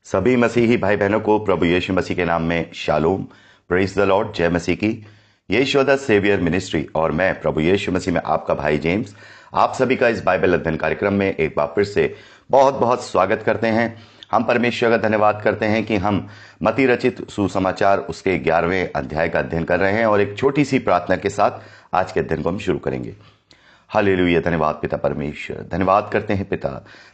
सभी मसीही भाई बहनों को प्रभु यीशु मसीह के नाम में शालोम, प्रेज द लॉर्ड, जय मसीह की। यीशु द सेवियर मिनिस्ट्री और मैं प्रभु यीशु मसीह में आपका भाई जेम्स आप सभी का इस बाइबल अध्ययन कार्यक्रम में एक बार फिर से बहुत बहुत स्वागत करते हैं। हम परमेश्वर का धन्यवाद करते हैं कि हम मत्ती रचित सुसमाचार उसके 11वें अध्याय का अध्ययन कर रहे हैं और एक छोटी सी प्रार्थना के साथ आज के अध्ययन को हम शुरू करेंगे। हालेलुया, धन्यवाद पिता परमेश्वर, धन्यवाद करते हैं पिता,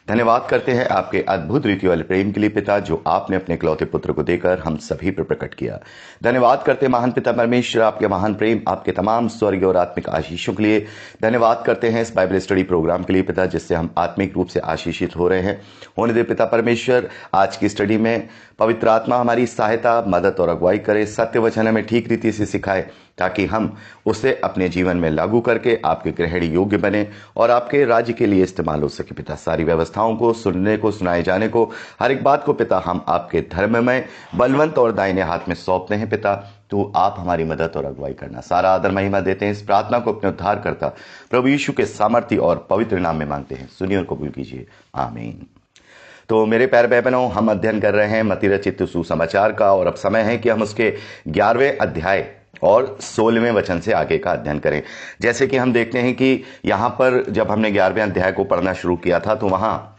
धन्यवाद करते हैं आपके अद्भुत रीति वाले प्रेम के लिए पिता, जो आपने अपने इकलौते पुत्र को देकर हम सभी पर प्रकट किया। धन्यवाद करते हैं महान पिता परमेश्वर आपके महान प्रेम, आपके तमाम स्वर्गीय और आत्मिक आशीषों के लिए। धन्यवाद करते हैं इस बाइबल स्टडी प्रोग्राम के लिए पिता, जिससे हम आत्मिक रूप से आशीषित हो रहे हैं। होने दे पिता परमेश्वर, आज की स्टडी में पवित्र आत्मा हमारी सहायता, मदद और अगुवाई करे, सत्य वचन हमें ठीक रीति से सिखाए ताकि हम उसे अपने जीवन में लागू करके आपके ग्रहण योग्य बने और आपके राज्य के लिए इस्तेमाल हो सके पिता। सारी व्यवस्थाओं को सुनने को, सुनाए जाने को, हर एक बात को पिता हम आपके धर्म में बलवंत और दाहिने हाथ में सौंपते हैं पिता। तो आप हमारी मदद और अगुवाई करना। सारा आदर महिमा देते हैं। इस प्रार्थना को अपने उद्धार करता प्रभु यीशु के सामर्थ्य और पवित्र नाम में मांगते हैं। सुनिए और कबूल कीजिए, आमीन। तो मेरे प्यारे भाई बहनों, हम अध्ययन कर रहे हैं मत्ती रचित सुसमाचार का और अब समय है कि हम उसके 11वें अध्याय और 16वें वचन से आगे का अध्ययन करें। जैसे कि हम देखते हैं कि यहाँ पर जब हमने 11वें अध्याय को पढ़ना शुरू किया था तो वहाँ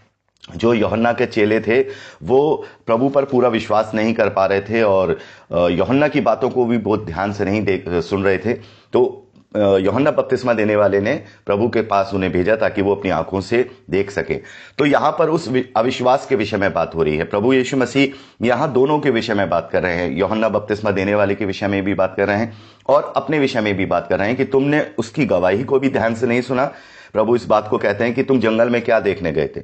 जो यूहन्ना के चेले थे वो प्रभु पर पूरा विश्वास नहीं कर पा रहे थे और यूहन्ना की बातों को भी बहुत ध्यान से नहीं सुन रहे थे। तो यूहन्ना बपतिस्मा देने वाले ने प्रभु के पास उन्हें भेजा ताकि वो अपनी आंखों से देख सके। तो यहाँ पर उस अविश्वास के विषय में बात हो रही है। प्रभु यीशु मसीह यहाँ दोनों के विषय में बात कर रहे हैं। यूहन्ना बपतिस्मा देने वाले के विषय में भी बात कर रहे हैं और अपने विषय में भी बात कर रहे हैं कि तुमने उसकी गवाही को भी ध्यान से नहीं सुना। प्रभु इस बात को कहते हैं कि तुम जंगल में क्या देखने गए थे?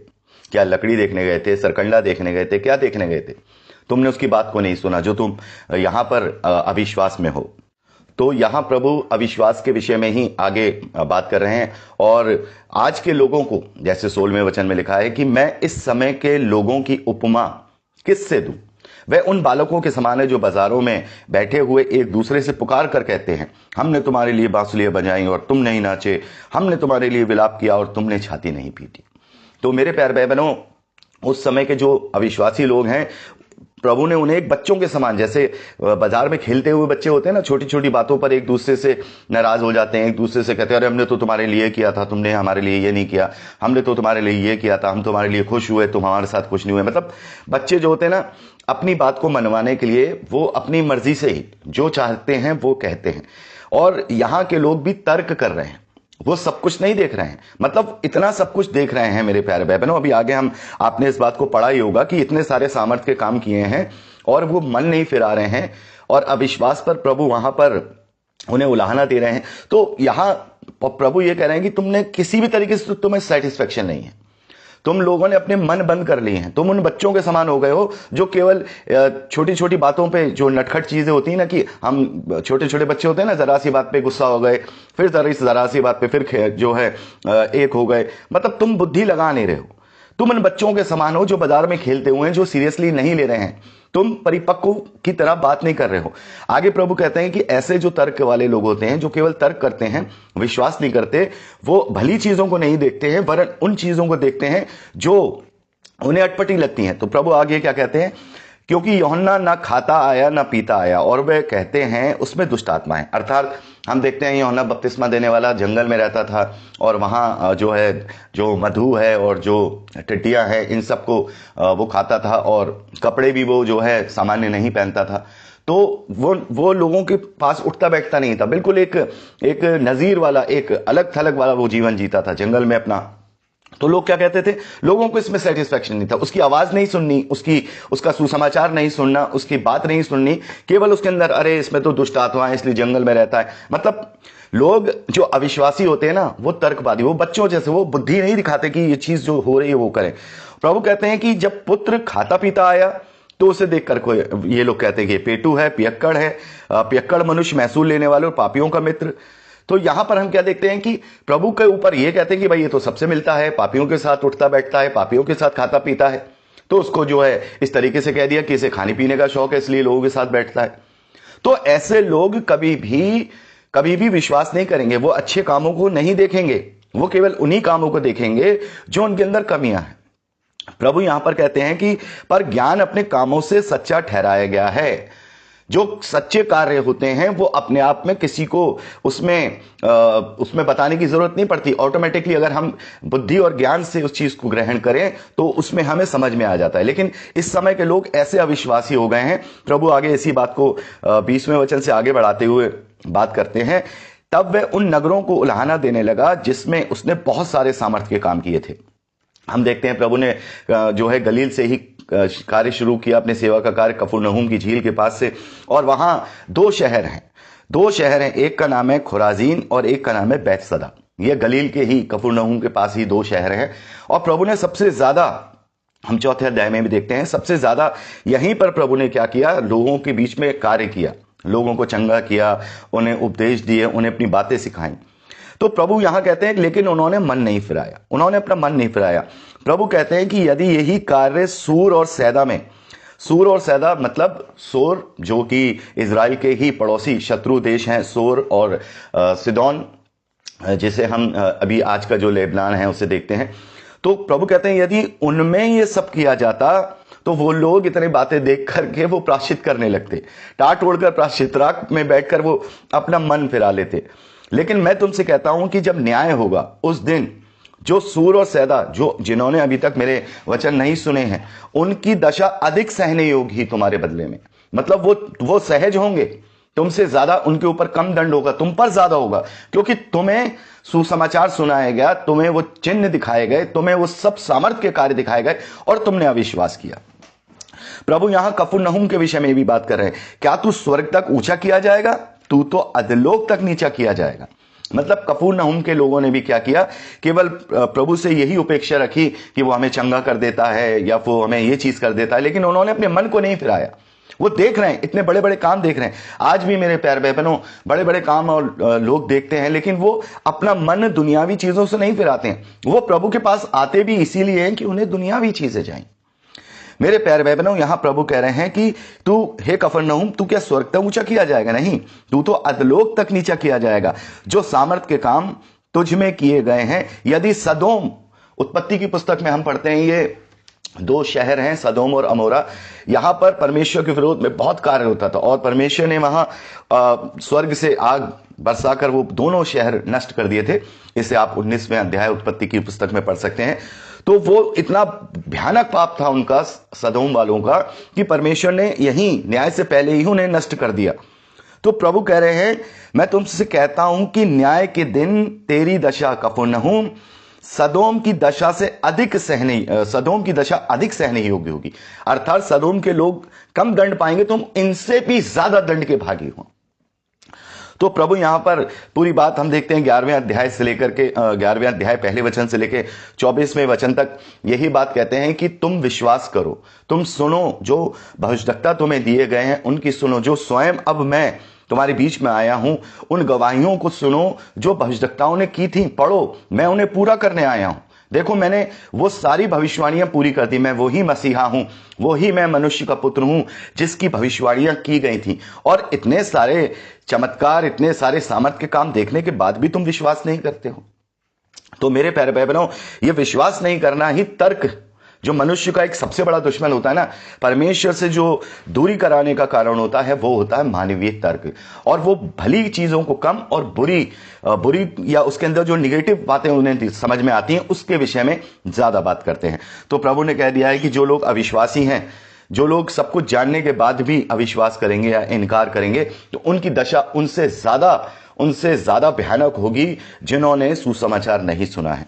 क्या लकड़ी देखने गए थे? सरकंडा देखने गए थे? क्या देखने गए थे? तुमने उसकी बात को नहीं सुना जो तुम यहाँ पर अविश्वास में हो। तो यहाँ प्रभु अविश्वास के विषय में ही आगे बात कर रहे हैं और आज के लोगों को, जैसे 16वें वचन में लिखा है कि मैं इस समय के लोगों की उपमा किससे दूं? वह उन बालकों के समान है जो बाजारों में बैठे हुए एक दूसरे से पुकार कर कहते हैं, हमने तुम्हारे लिए बांसुलियां बजाई और तुम नहीं नाचे, हमने तुम्हारे लिए विलाप किया और तुमने छाती नहीं पीटी। तो मेरे प्यारे भाई बहनों, उस समय के जो अविश्वासी लोग हैं, प्रभु ने उन्हें एक बच्चों के समान, जैसे बाजार में खेलते हुए बच्चे होते हैं ना, छोटी छोटी बातों पर एक दूसरे से नाराज हो जाते हैं, एक दूसरे से कहते हैं अरे हमने तो तुम्हारे लिए किया था, तुमने हमारे लिए ये नहीं किया, हमने तो तुम्हारे लिए ये किया था, हम तुम्हारे लिए खुश हुए, तुम हमारे साथ खुश नहीं हुए। मतलब बच्चे जो होते हैं ना, अपनी बात को मनवाने के लिए वो अपनी मर्जी से ही जो चाहते हैं वो कहते हैं। और यहाँ के लोग भी तर्क कर रहे हैं, वो सब कुछ नहीं देख रहे हैं। मतलब इतना सब कुछ देख रहे हैं मेरे प्यारे भाई बहनों। अभी आगे हम आपने इस बात को पढ़ा ही होगा कि इतने सारे सामर्थ के काम किए हैं और वो मन नहीं फिरा रहे हैं और अविश्वास पर प्रभु वहां पर उन्हें उलाहना दे रहे हैं। तो यहां प्रभु ये कह रहे हैं कि तुमने किसी भी तरीके से तुम्हें सेटिस्फेक्शन नहीं है, तुम लोगों ने अपने मन बंद कर लिए हैं, तुम उन बच्चों के समान हो गए हो जो केवल छोटी छोटी बातों पे, जो नटखट चीजें होती है ना, कि हम छोटे छोटे बच्चे होते हैं ना, जरा सी बात पे गुस्सा हो गए, फिर जरा सी बात पे फिर जो है एक हो गए। मतलब तुम बुद्धि लगा नहीं रहे हो, तुम उन बच्चों के समान हो जो बाजार में खेलते हुए हैं, जो सीरियसली नहीं ले रहे हैं, तुम परिपक्व की तरह बात नहीं कर रहे हो। आगे प्रभु कहते हैं कि ऐसे जो तर्क वाले लोग होते हैं, जो केवल तर्क करते हैं, विश्वास नहीं करते, वो भली चीजों को नहीं देखते हैं वरन उन चीजों को देखते हैं जो उन्हें अटपटी लगती हैं। तो प्रभु आगे क्या कहते हैं? क्योंकि यूहन्ना ना खाता आया ना पीता आया और वे कहते हैं उसमें दुष्ट आत्मा है। अर्थात हम देखते हैं यूहन्ना बपतिस्मा देने वाला जंगल में रहता था और वहाँ जो है, जो मधु है और जो टिड्डियाँ हैं, इन सबको वो खाता था और कपड़े भी वो जो है सामान्य नहीं पहनता था। तो वो लोगों के पास उठता बैठता नहीं था, बिल्कुल एक नजीर वाला, एक अलग थलग वाला वो जीवन जीता था जंगल में अपना। तो लोग क्या कहते थे? लोगों को इसमें सेटिस्फेक्शन नहीं था, उसकी आवाज नहीं सुननी, उसका सुसमाचार नहीं सुनना, उसकी बात नहीं सुननी, केवल उसके अंदर अरे इसमें तो दुष्ट आत्मा है इसलिए जंगल में रहता है। मतलब लोग जो अविश्वासी होते हैं ना, वो तर्कवादी, वो बच्चों जैसे, वो बुद्धि नहीं दिखाते कि ये चीज जो हो रही है वो करें। प्रभु कहते हैं कि जब पुत्र खाता पीता आया तो उसे देखकर कोई, ये लोग कहते हैं कि पेटू है, पियक्कड़ है, पियक्कड़ मनुष्य, महसूल लेने वाले और पापियों का मित्र। तो यहां पर हम क्या देखते हैं कि प्रभु के ऊपर ये कहते हैं कि भाई ये तो सबसे मिलता है, पापियों के साथ उठता बैठता है, पापियों के साथ खाता पीता है। तो उसको जो है इस तरीके से कह दिया कि इसे खाने पीने का शौक है इसलिए लोगों के साथ बैठता है। तो ऐसे लोग कभी भी विश्वास नहीं करेंगे, वो अच्छे कामों को नहीं देखेंगे, वो केवल उन्हीं कामों को देखेंगे जो उनके अंदर कमियां हैं। प्रभु यहां पर कहते हैं कि पर ज्ञान अपने कामों से सच्चा ठहराया गया है। जो सच्चे कार्य होते हैं वो अपने आप में किसी को उसमें बताने की जरूरत नहीं पड़ती। ऑटोमेटिकली अगर हम बुद्धि और ज्ञान से उस चीज को ग्रहण करें तो उसमें हमें समझ में आ जाता है। लेकिन इस समय के लोग ऐसे अविश्वासी हो गए हैं। प्रभु आगे इसी बात को 20वें वचन से आगे बढ़ाते हुए बात करते हैं, तब वह उन नगरों को उलाहना देने लगा जिसमें उसने बहुत सारे सामर्थ्य के काम किए थे। हम देखते हैं प्रभु ने जो है गलील से ही कार्य शुरू किया, अपने सेवा का कार्य कफरनहूम की झील के पास से। और वहां दो शहर हैं, एक का नाम है खुराजीन और एक का नाम है बैतसदा। ये गलील के ही कफरनहूम के पास ही दो शहर हैं। और प्रभु ने सबसे ज्यादा, हम चौथे अध्याय में भी देखते हैं, सबसे ज्यादा यहीं पर प्रभु ने क्या किया, लोगों के बीच में कार्य किया, लोगों को चंगा किया, उन्हें उपदेश दिए, उन्हें अपनी बातें सिखाई। तो प्रभु यहां कहते हैं लेकिन उन्होंने मन नहीं फिराया, उन्होंने अपना मन नहीं फिराया। प्रभु कहते हैं कि यदि यही कार्य सूर और सैदा में, सूर और सैदा मतलब सोर जो कि इजराइल के ही पड़ोसी शत्रु देश हैं, सोर और सिदोन, जिसे हम अभी आज का जो लेबनान है उसे देखते हैं। तो प्रभु कहते हैं यदि उनमें ये सब किया जाता तो वो लोग इतने बातें देख करके वो प्रायश्चित करने लगते, टाट ओढ़कर प्रायश्चित्राक में बैठकर वो अपना मन फिरा लेते। लेकिन मैं तुमसे कहता हूं कि जब न्याय होगा उस दिन जो सूर और सैदा, जो जिन्होंने अभी तक मेरे वचन नहीं सुने हैं, उनकी दशा अधिक सहने योग्य ही तुम्हारे बदले में। मतलब वो सहज होंगे, तुमसे ज्यादा उनके ऊपर कम दंड होगा, तुम पर ज्यादा होगा, क्योंकि तुम्हें सुसमाचार सुनाया गया, तुम्हें वो चिन्ह दिखाए गए, तुम्हें वो सब सामर्थ्य के कार्य दिखाए गए और तुमने अविश्वास किया। प्रभु यहां कफरनहूम के विषय में भी बात कर रहे हैं, क्या तू स्वर्ग तक ऊंचा किया जाएगा, तू तो अधलोक तक नीचा किया जाएगा। मतलब कफरनहूम के लोगों ने भी क्या किया, केवल प्रभु से यही उपेक्षा रखी कि वो हमें चंगा कर देता है या वो हमें ये चीज कर देता है, लेकिन उन्होंने अपने मन को नहीं फिराया। वो देख रहे हैं, इतने बड़े बड़े काम देख रहे हैं। आज भी मेरे प्यारे बहनों बड़े बड़े काम और लोग देखते हैं, लेकिन वो अपना मन दुनियावी चीजों से नहीं फिराते हैं। वो प्रभु के पास आते भी इसीलिए हैं कि उन्हें दुनियावी चीजें जाएं। मेरे प्यारे भाई बहनों, यहां प्रभु कह रहे हैं कि तू हे कफरनहूम, तू क्या स्वर्ग तक ऊंचा किया जाएगा? नहीं, तू तो अधलोक तक नीचा किया जाएगा। जो सामर्थ के काम तुझ में किए गए हैं, यदि सदोम, उत्पत्ति की पुस्तक में हम पढ़ते हैं ये दो शहर हैं सदोम और अमोरा, यहां पर परमेश्वर के विरोध में बहुत कार्य होता था और परमेश्वर ने वहां स्वर्ग से आग बरसाकर वो दोनों शहर नष्ट कर दिए थे। इसे आप 19वें अध्याय उत्पत्ति की पुस्तक में पढ़ सकते हैं। तो वो इतना भयानक पाप था उनका, सदोम वालों का, कि परमेश्वर ने यही न्याय से पहले ही उन्हें नष्ट कर दिया। तो प्रभु कह रहे हैं मैं तुमसे कहता हूं कि न्याय के दिन तेरी दशा कफरनहूम सदोम की दशा अधिक सहने योग्य होगी। अर्थात सदोम के लोग कम दंड पाएंगे, तुम इनसे भी ज्यादा दंड के भागी हो। तो प्रभु यहां पर पूरी बात हम देखते हैं 11वें अध्याय से लेकर के 11वें अध्याय पहले वचन से लेकर 24वें वचन तक यही बात कहते हैं कि तुम विश्वास करो, तुम सुनो, जो भविष्यवक्ता तुम्हें दिए गए हैं उनकी सुनो, जो स्वयं अब मैं तुम्हारे बीच में आया हूं उन गवाहियों को सुनो जो भविष्यवक्ताओं ने की थी, पढ़ो, मैं उन्हें पूरा करने आया हूं। देखो मैंने वो सारी भविष्यवाणियां पूरी कर दी, मैं वही मसीहा हूं, वही मैं मनुष्य का पुत्र हूं जिसकी भविष्यवाणियां की गई थी। और इतने सारे चमत्कार, इतने सारे सामर्थ्य के काम देखने के बाद भी तुम विश्वास नहीं करते हो। तो मेरे प्यारे भाई बहनों, ये विश्वास नहीं करना ही तर्क, जो मनुष्य का एक सबसे बड़ा दुश्मन होता है ना, परमेश्वर से जो दूरी कराने का कारण होता है, वो होता है मानवीय तर्क। और वो भली चीजों को कम और बुरी या उसके अंदर जो निगेटिव बातें उन्हें समझ में आती हैं उसके विषय में ज्यादा बात करते हैं। तो प्रभु ने कह दिया है कि जो लोग अविश्वासी हैं, जो लोग सब कुछ जानने के बाद भी अविश्वास करेंगे या इनकार करेंगे, तो उनकी दशा उनसे ज्यादा भयानक होगी जिन्होंने सुसमाचार नहीं सुना है।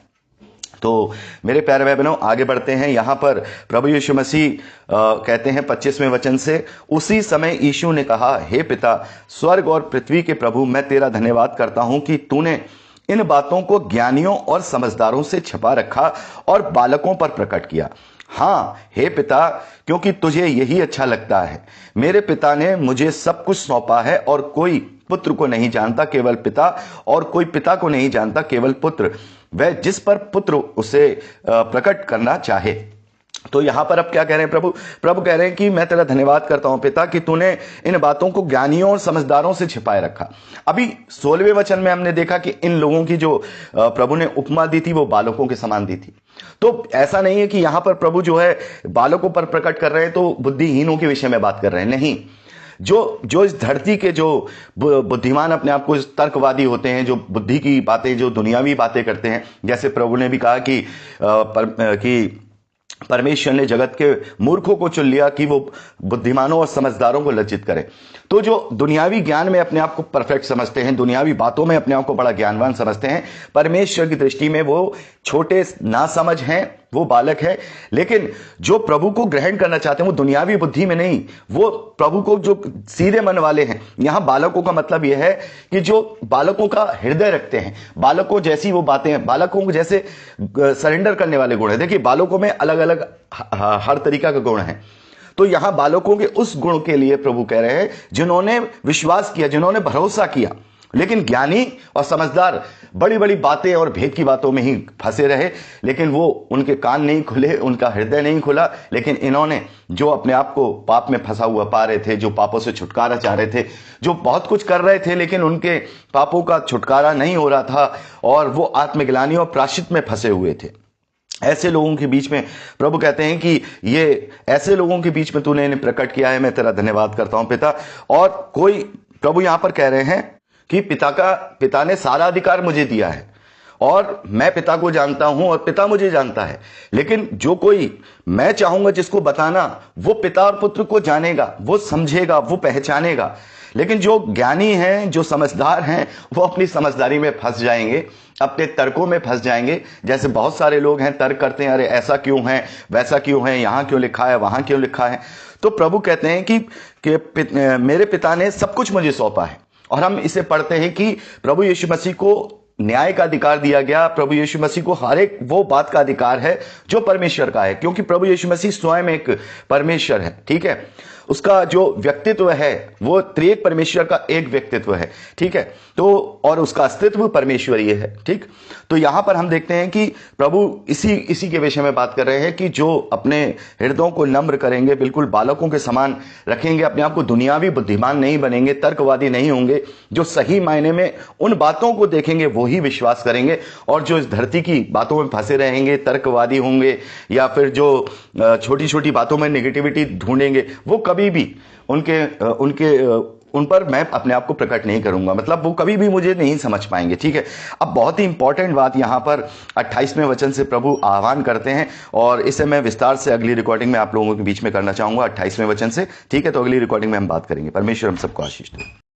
तो मेरे प्यारे भाई बहनों, आगे बढ़ते हैं। यहां पर प्रभु यीशु मसीह कहते हैं 25वें वचन से, उसी समय यीशु ने कहा, हे पिता, स्वर्ग और पृथ्वी के प्रभु, मैं तेरा धन्यवाद करता हूं कि तूने इन बातों को ज्ञानियों और समझदारों से छिपा रखा और बालकों पर प्रकट किया। हाँ हे पिता, क्योंकि तुझे यही अच्छा लगता है। मेरे पिता ने मुझे सब कुछ सौंपा है और कोई पुत्र को नहीं जानता केवल पिता, और कोई पिता को नहीं जानता केवल पुत्र, वह जिस पर पुत्र उसे प्रकट करना चाहे। तो यहां पर अब क्या कह रहे हैं प्रभु कह रहे हैं कि मैं तेरा धन्यवाद करता हूं पिता कि तूने इन बातों को ज्ञानियों और समझदारों से छिपाए रखा। अभी 16वें वचन में हमने देखा कि इन लोगों की जो प्रभु ने उपमा दी थी वो बालकों के समान दी थी। तो ऐसा नहीं है कि यहां पर प्रभु जो है बालकों पर प्रकट कर रहे हैं तो बुद्धिहीनों के विषय में बात कर रहे हैं, नहीं। जो जो इस धरती के जो बुद्धिमान अपने आप को तर्कवादी होते हैं, जो बुद्धि की बातें, जो दुनियावी बातें करते हैं, जैसे प्रभु ने भी कहा कि परमेश्वर ने जगत के मूर्खों को चुन लिया कि वो बुद्धिमानों और समझदारों को लज्जित करें। तो जो दुनियावी ज्ञान में अपने आप को परफेक्ट समझते हैं, दुनियावी बातों में अपने आप को बड़ा ज्ञानवान समझते हैं, परमेश्वर की दृष्टि में वो छोटे नासमझ हैं, वो बालक है। लेकिन जो प्रभु को ग्रहण करना चाहते हैं वो दुनियावी बुद्धि में नहीं, वो प्रभु को जो सीधे मन वाले हैं। यहां बालकों का मतलब यह है कि जो बालकों का हृदय रखते हैं, बालकों जैसी वो बातें हैं, बालकों को जैसे सरेंडर करने वाले गुण है। देखिए बालकों में अलग अलग हर तरीका का गुण है, तो यहां बालकों के उस गुण के लिए प्रभु कह रहे हैं जिन्होंने विश्वास किया, जिन्होंने भरोसा किया। लेकिन ज्ञानी और समझदार बड़ी बड़ी बातें और भेद की बातों में ही फंसे रहे, लेकिन वो उनके कान नहीं खुले, उनका हृदय नहीं खुला। लेकिन इन्होंने जो अपने आप को पाप में फंसा हुआ पा रहे थे, जो पापों से छुटकारा चाह रहे थे, जो बहुत कुछ कर रहे थे लेकिन उनके पापों का छुटकारा नहीं हो रहा था और वो आत्मग्लानि और प्रायश्चित में फंसे हुए थे, ऐसे लोगों के बीच में प्रभु कहते हैं कि ये ऐसे लोगों के बीच में तूने इन्हें प्रकट किया है, मैं तेरा धन्यवाद करता हूं पिता। और कोई प्रभु यहां पर कह रहे हैं कि पिता ने सारा अधिकार मुझे दिया है और मैं पिता को जानता हूं और पिता मुझे जानता है। लेकिन जो कोई मैं चाहूंगा जिसको बताना, वो पिता और पुत्र को जानेगा, वो समझेगा, वो पहचानेगा। लेकिन जो ज्ञानी हैं, जो समझदार हैं, वो अपनी समझदारी में फंस जाएंगे, अपने तर्कों में फंस जाएंगे। जैसे बहुत सारे लोग हैं, तर्क करते हैं, अरे ऐसा क्यों है, वैसा क्यों है, यहां क्यों लिखा है, वहां क्यों लिखा है। तो प्रभु कहते हैं कि मेरे पिता ने सब कुछ मुझे सौंपा है। और हम इसे पढ़ते हैं कि प्रभु यीशु मसीह को न्याय का अधिकार दिया गया, प्रभु यीशु मसीह को हर एक वो बात का अधिकार है जो परमेश्वर का है, क्योंकि प्रभु यीशु मसीह स्वयं एक परमेश्वर है। ठीक है, उसका जो व्यक्तित्व है वो त्रिएक परमेश्वर का एक व्यक्तित्व है। ठीक है, तो और उसका अस्तित्व परमेश्वरीय है। ठीक, तो यहां पर हम देखते हैं कि प्रभु इसी के विषय में बात कर रहे हैं कि जो अपने हृदयों को नम्र करेंगे, बिल्कुल बालकों के समान रखेंगे, अपने आप को दुनियावी बुद्धिमान नहीं बनेंगे, तर्कवादी नहीं होंगे, जो सही मायने में उन बातों को देखेंगे वो ही विश्वास करेंगे। और जो इस धरती की बातों में फंसे रहेंगे, तर्कवादी होंगे या फिर जो छोटी छोटी बातों में नेगेटिविटी ढूंढेंगे, वो कभी भी उन पर मैं अपने आप को प्रकट नहीं करूंगा, मतलब वो कभी भी मुझे नहीं समझ पाएंगे। ठीक है, अब बहुत ही इंपॉर्टेंट बात यहां पर 28वें वचन से प्रभु आह्वान करते हैं और इसे मैं विस्तार से अगली रिकॉर्डिंग में आप लोगों के बीच में करना चाहूंगा 28वें वचन से। ठीक है, तो अगली रिकॉर्डिंग में हम बात करेंगे। परमेश्वर हम सबको आशीष दे।